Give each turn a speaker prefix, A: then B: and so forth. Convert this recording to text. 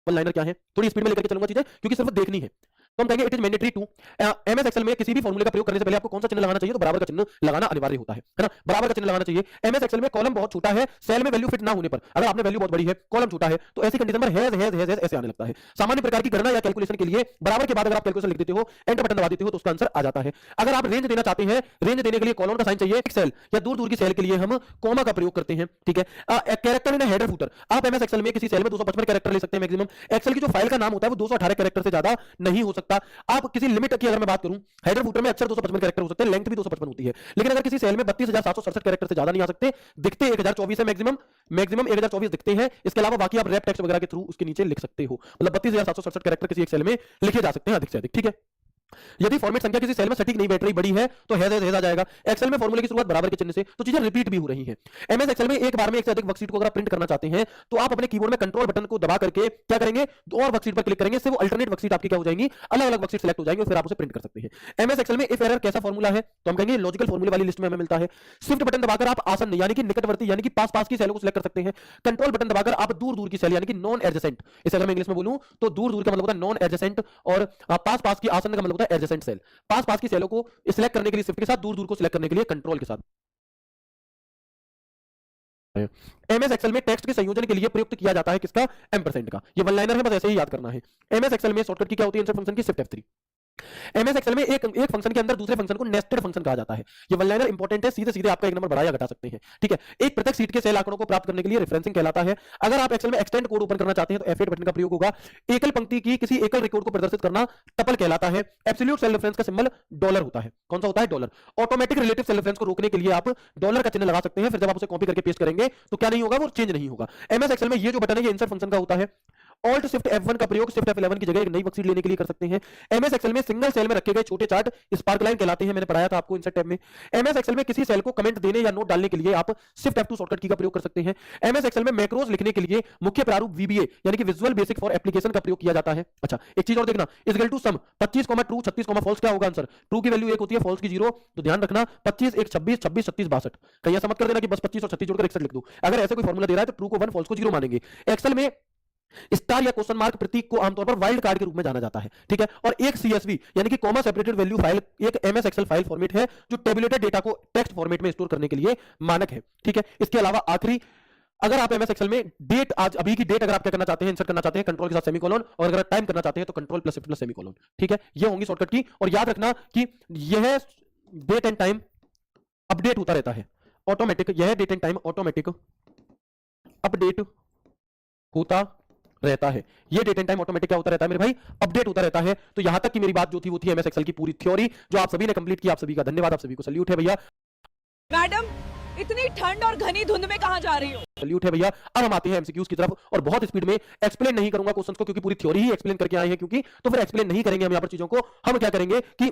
A: One liner क्या है, थोड़ी स्पीड में लेकर के चलूंगा चीजें क्योंकि सिर्फ देखनी है। तो हम कहेंगे it is mandatory to MS Excel में किसी भी फॉर्मूले का प्रयोग करने से पहले आपको कौन सा चिन्ह लगाना चाहिए, तो बराबर का चिन्ह लगाना अनिवार्य होता है ना, बराबर का चिन्ह लगाना चाहिए। एमएस एक्सेल में कॉलम बहुत छोटा है, सेल में वैल्यू फिट ना होने पर, अगर आपने वैल्यू बहुत बड़ी है कॉलम छोटा है तो ऐसी कंडीशन में हैज ऐसे आने लगता है। सामान्य प्रकार की गणना या कैलकुलेशन के लिए बराबर के बाद अगर आप कैलकुलेशन लिख देते हो, एंटर बटन दबा देते हो तो उसका आंसर आ जाता है। अगर आप रेंज देना चाहते हैं, रेंज देने के लिए कॉलम का साइन चाहिए, एक सेल या दूर दूर की सेल के लिए हम कॉमा का प्रयोग करते हैं, ठीक है। कैरेक्टर इन हेडर फुटर, आप एमएस एक्सेल में किसी सेल में 255 कैरेक्टर ले सकते हैं मैक्सिमम। एक्सेल की जो फाइल का नाम होता है वो 218 कैरेक्टर से ज्यादा नहीं हो सकता। आप किसी लिमिट की अगर मैं बात करूं, हेडर फुटर में अक्सर 255 कैरेक्टर हो सकते हैं, लेंथ भी 255 होती है, लेकिन अगर किसी सेल में 32,767 कैरेक्टर से ज्यादा नहीं आ सकते, दिखते 1024 है मैक्सिमम 1024 दिखते हैं। इसके अलावा बाकी आप रैप टेक्स्ट वगैरह के थ्रू उसके नीचे लिख सकते हो, मतलब 32,767 कैरेक्टर किसी एक सेल में लिखे जा सकते हैं अधिक से अधिक, ठीक है। यदि फॉर्मेट संख्या किसी सेल में सटीक नहीं बैठ रही, बड़ी है तो हैज आ जाएगा। एक्सेल में फॉर्मूले की शुरुआत बराबर के चिन्ह से, तो चीजें रिपीट भी हो रही हैं। एमएस एक्सेल में एक बार में एक से अधिक वर्कशीट को अगर आप प्रिंट करना चाहते हैं तो आप अपने कीबोर्ड में कंट्रोल बटन को दबा करके क्या करेंगे, दो और वर्कशीट पर क्लिक करेंगे, इससे वो अल्टरनेट वर्कशीट आपकी क्या हो जाएंगी, अलग अलग वर्कशीट सेलेक्ट हो जाएंगे और फिर आप उसे प्रिंट कर सकते हैं। एमएस एक्सेल में इफ एरर कैसा फॉर्मूला है, तो हम कहेंगे लॉजिकल फॉर्मूले वाली लिस्ट में हमें मिलता है। शिफ्ट बटन दबाकर आप आसन यानी कि निकटवर्ती यानी कि पास पास की सेलों को सिलेक्ट कर सकते हैं। कंट्रोल बटन दबाकर आप दूर दूर की सेल यानी कि नॉन एडजेसेंट, इसे अगर मैं इंग्लिश में बोलूं तो दूर दूर का मतलब होता है नॉन एडजेसेंट, और पास पास की आसन का मतलब होता है एडजेसेंट सेल। पास पास की सेलों को सिलेक्ट करने के लिए शिफ्ट के साथ, दूर दूर को सिलेक्ट करने के लिए कंट्रोल के साथ। एमएस एक्सेल में टेक्स्ट के संयोजन के लिए प्रयुक्त किया जाता है किसका, एम्परसेंड का। ये वन लाइनर है, बस ऐसे ही याद करना है। एमएस एक्सेल में शॉर्टकट की क्या होती है, इंसर्ट फंक्शन की शिफ्ट F3। एमएस एक्सेल में एक फंक्शन के अंदर दूसरे फंक्शन को नेस्टेड फंक्शन कहा जाता है। ये वन लाइनर इंपॉर्टेंट है, सीधे सीधे आपका एक नंबर बढ़ा या घटा सकते हैं, ठीक है। एक पृथक सीट के सेल आंकड़ों को प्राप्त करने के लिए रेफरेंसिंग कहलाता है। अगर आप एक्सेल में एक्सटेंड कोड ओपन करना चाहते हैं तो F8 बटन का प्रयोग होगा। एकल पंक्ति की किसी एकल रिकॉर्ड को प्रदर्शित करना टपल कहलाता है। एब्सोल्यूट सेल रेफरेंस का सिंबल डॉलर होता है। कौन सा होता है, dollar. Automatic relative cell reference को रोकने के लिए आप डॉलर का चिन्ह लगा सकते हैं, फिर जब आप उसे कॉपी करके पेस्ट करेंगे तो क्या नहीं होगा, वो चेंज नहीं होगा। एमएस एक्सेल में ये जो बटन है ये इंसर्ट फंक्शन का होता है। ऑल्ट शिफ्ट F1 का प्रयोग शिफ्ट F11 की जगह एक नई वर्कशीट लेने के लिए कर सकते हैं। एमएस एक्सेल में सिंगल सेल में रखे गए छोटे चार्ट स्पार्क लाइन कहलाते हैं, मैंने पढ़ाया था आपको इंसर्ट टैब में। एमएस एक्सेल में किसी सेल को कमेंट देने या नोट डालने के लिए आप शिफ्ट F2 शॉर्टकट की का प्रयोग कर सकते हैं। एमएस एक्सेल में मैक्रोज लिखने के लिए मुख्य प्रारूप VBA यानी कि विजुअल बेसिक फॉर एप्लीकेशन का प्रयोग किया जाता है। अच्छा, एक चीज और देखना, is equal to sum 25, true 36, false क्या होगा आंसर। ट्रू की वैल्यू 1 होती है, फॉल्स की 0, तो ध्यान रखना 25 1 26 26 36 62। कहीं ऐसा मत कर देना कि बस 25 और 36 जोड़कर 61 लिख दूं। अगर ऐसे कोई फॉर्मूला दे रहा है तो ट्रू को 1, फॉल्स को 0 मानेंगे। एक्सेल में स्टार या क्वेश्चन मार्क प्रतीक को आमतौर पर वाइल्ड कार्ड के रूप में जाना जाता है, ठीक है। और एक CSV यानी कि कॉमा सेपरेटेड वैल्यू फाइल एक एमएस एक्सेल फाइल फॉर्मेट है जो टेबुलेटेड डेटा को टेक्स्ट फॉर्मेट में स्टोर करने के लिए मानक है, ठीक है। इसके अलावा आखिरी, अगर आप एमएस एक्सेल में डेट, आज अभी की डेट अगर आप क्या करना चाहते हैं, इंसर्ट करना चाहते हैं कंट्रोल के साथ सेमीकोलन, और अगर टाइम करना चाहते हैं तो control plus shift plus semicolon, ठीक है। ये होंगी शॉर्टकट की। और याद रखना कि यह डेट एंड टाइम अपडेट होता रहता है ऑटोमेटिक, यह date and time automatic update होता रहता है। ये डेट एंड टाइम ऑटोमेटिक क्या होता रहता है मेरे भाई, अपडेट होता रहता है। तो यहां तक की मेरी बात जो थी वो थी एमएस एक्सेल की पूरी थ्योरी, जो आप सभी ने कंप्लीट की। आप सभी का धन्यवाद, आप सभी को सल्यूट है भैया।
B: मैडम, इतनी ठंड और घनी धुंध में कहां जा रही हो?
A: सल्यूट है भैया। अब हम आते हैं एमसीक्यूज की तरफ, और बहुत स्पीड में एक्सप्लेन नहीं करूंगा क्वेश्चंस को, क्योंकि पूरी थ्योरी ही एक्सप्लेन करके आए हैं, क्योंकि तो फिर एक्सप्लेन नहीं करेंगे हम यहां पर चीजों को। हम क्या करेंगे कि